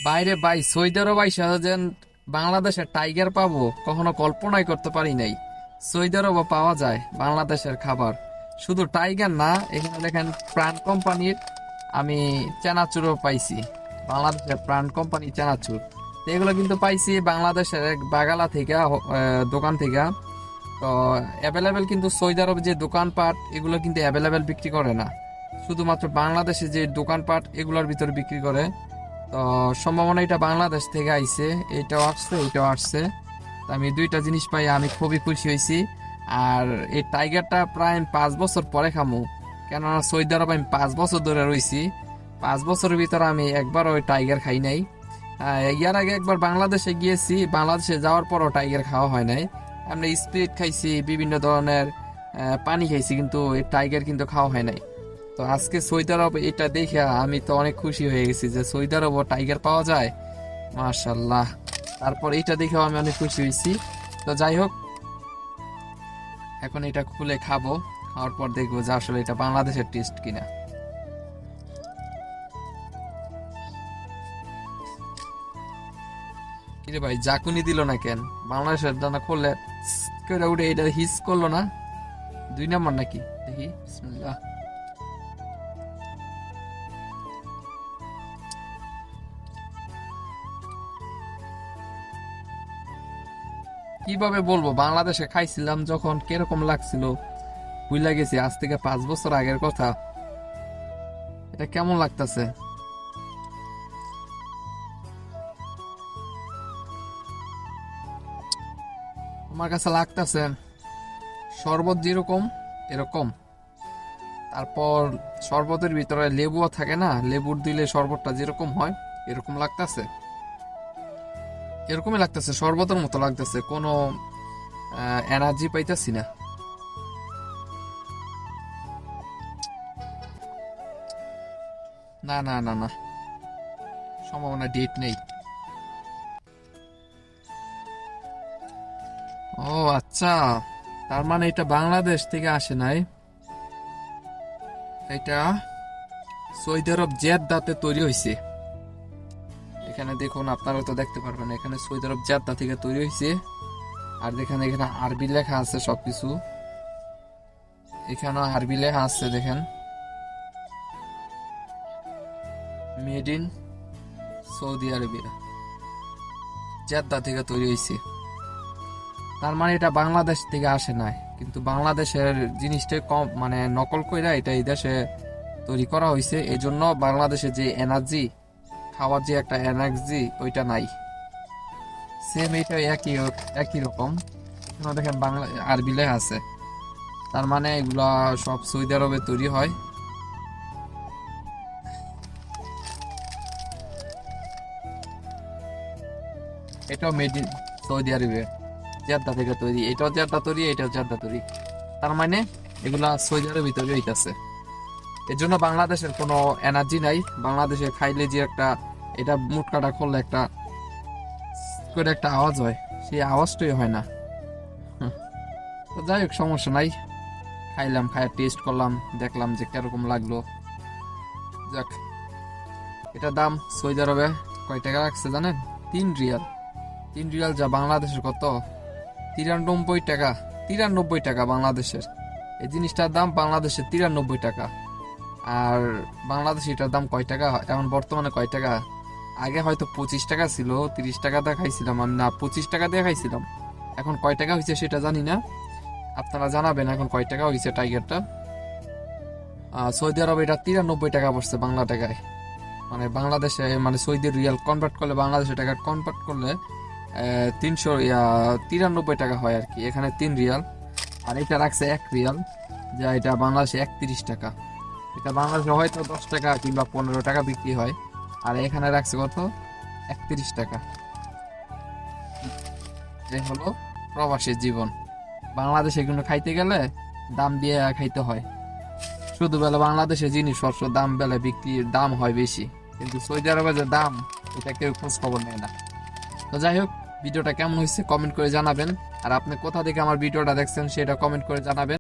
বাইরে ভাই সৌদি আরব আইসা যেন বাংলাদেশের টাইগার পাবো কখনো কল্পনাই করতে পারি নাই। সৌদি আরবও পাওয়া যায় বাংলাদেশের খাবার, শুধু টাইগার না, এখানে দেখেন প্রাণ কোম্পানির আমি চানাচুরও পাইছি। বাংলাদেশের প্রাণ কোম্পানি চানাচুর, তো এগুলো কিন্তু পাইছি বাংলাদেশের এক বাগালা থেকে, দোকান থেকে। তো অ্যাভেলেবেল কিন্তু সৌদি আরব যে দোকানপাট এগুলো কিন্তু অ্যাভেলেবেল বিক্রি করে না, শুধুমাত্র বাংলাদেশে যে দোকানপাট এগুলোর ভিতরে বিক্রি করে। তো সম্ভাবনা এটা বাংলাদেশ থেকে আইছে, এটাও আসছে এটাও আসছে। তো আমি দুইটা জিনিস পাই আমি খুবই খুশি হয়েছি। আর এই টাইগারটা প্রায় 5 বছর পরে খামু, কেননা সৌদি আরব আমি 5 বছর ধরে রয়েছি। 5 বছরের ভিতরে আমি একবার ওই টাইগার খাই নাই। ইয়ার আগে একবার বাংলাদেশে গিয়েছি, বাংলাদেশে যাওয়ার পরও টাইগার খাওয়া হয় নাই। আমরা স্প্রিট খাইছি, বিভিন্ন ধরনের পানি খাইছি, কিন্তু এই টাইগার কিন্তু খাওয়া হয় নাই। তো আজকে সৌদি আরব এটা দেখে আমি তো অনেক খুশি হয়ে গেছি যে সৌদি আরবও টাইগার পাওয়া যায়, মাশাল্লাহ। তারপর এটা দেখেও আমি অনেক খুশি হয়েছি। তো যাই হোক, এখন এটা খুলে খাবো, খাওয়ার পর দেখবো যে আসলে এটা বাংলাদেশের টেস্ট কিনা। কিরে ভাই, জাকুনি দিল না কেন? বাংলাদেশের দানা খুললে করে উঠে এটা হিস করলো না? 2 নম্বর নাকি? দেখি, বিসমিল্লাহ। কিভাবে বলবো, বাংলাদেশে খাইছিলাম যখন কিরকম লাগছিল ভুলে গেছি, আজ থেকে 5 বছর আগের কথা। এটা কেমন লাগতেছে? আমার কাছে লাগতেছে শরবত যেরকম এরকম। তারপর শরবতের ভিতরে লেবুও থাকে না, লেবুর দিলে শরবতটা যেরকম হয় এরকম লাগতেছে, এরকমই লাগতেছে, শরবতের মতো লাগতেছে, কোনো এনার্জি পাইতেছি না। না না না না, সম্ভাবনা ডেট নেই। ও আচ্ছা, তার মানে এটা বাংলাদেশ থেকে আসে নাই, এটা সৌদি আরব জেদ্দাতে তৈরি হয়েছে। এখানে দেখুন, আপনারা তো দেখতে পারবেন, এখানে সৌদি আরব জেদ্দা থেকে তৈরি হয়েছে। আর দেখেন এখানে আরবি লেখা আছে সবকিছু, এখানেও আরবি লেখা আছে দেখেন, made in Saudi Arabia, Jeddah থেকে তৈরি হয়েছে। তার মানে এটা বাংলাদেশ থেকে আসে নাই, কিন্তু বাংলাদেশের জিনিসটা কম মানে নকল কইরা এটা এই দেশে তৈরি করা হয়েছে। এই জন্য বাংলাদেশে যে এনার্জি, খাওয়ার যে একটা এনার্জি ওইটা নাই। সেম এটা একই একই রকম। এখানে দেখেন বাংলা আরবি লেখা আছে, তার মানে এগুলা সব সৌদি আরবে তৈরি হয়। এটাও মেড ইন সৌদি আরবে, জেদ্দা থেকে তৈরি, এটাও জেদ্দা তৈরি, এটাও জেদ্দা তৈরি। তার মানে এগুলা সৌদি আরবে তৈরি হইতাছে। এর জন্য বাংলাদেশের কোনো এনার্জি নাই। বাংলাদেশে খাইলে যে একটা, এটা মুটকাটা খুললে একটা করে একটা আওয়াজ হয়, সেই আওয়াজটাই হয় না। হুম, তো যাই হোক, সমস্যা নাই। খাইলাম, খাইয়া টেস্ট করলাম, দেখলাম যে কিরকম লাগলো। যাক, এটা দাম সৌদি আরবে কয় টাকা রাখছে জানেন? 3 রিয়াল। 3 রিয়াল যা বাংলাদেশের কত? 93 টাকা। 93 টাকা বাংলাদেশের। এই জিনিসটার দাম বাংলাদেশের 93 টাকা। আর বাংলাদেশে এটার দাম কয় টাকা এখন বর্তমানে? কয় টাকা? আগে হয়তো 25 টাকা ছিল, 30 টাকা দিয়ে খাইছিলাম আমি, না 25 টাকা দিয়ে খাইছিলাম। এখন কয় টাকা হয়েছে সেটা জানি না, আপনারা জানাবেন এখন কয় টাকা হয়েছে টাইগারটা। সৌদি আরবে এটা 93 টাকা পড়ছে বাংলা টাকায়। মানে বাংলাদেশে মানে সৌদি রিয়াল কনভার্ট করলে, বাংলাদেশের টাকা কনভার্ট করলে 393 টাকা হয় আর কি। এখানে 3 রিয়াল। আর এটা রাখছে 1 রিয়াল, যা এটা বাংলাদেশে 31 টাকা। এটা বাংলাদেশে হয়তো 10 টাকা কিংবা 15 টাকা বিক্রি হয়, আর এখানে রাখছে কত? 31 টাকা। এই হলো প্রবাসীর জীবন। বাংলাদেশে এগুলো খাইতে গেলে দাম দিয়ে খাইতে হয়। শুধু বেলা বাংলাদেশে জিনিস সবসময় দাম বেলা বিক্রির দাম হয় বেশি, কিন্তু সৌদি আরবে যে দাম এটা কেউ খোঁজ খবর নেয় না। তো যাই হোক, ভিডিওটা কেমন হয়েছে কমেন্ট করে জানাবেন। আর আপনি কোথা থেকে আমার ভিডিওটা দেখছেন সেটা কমেন্ট করে জানাবেন।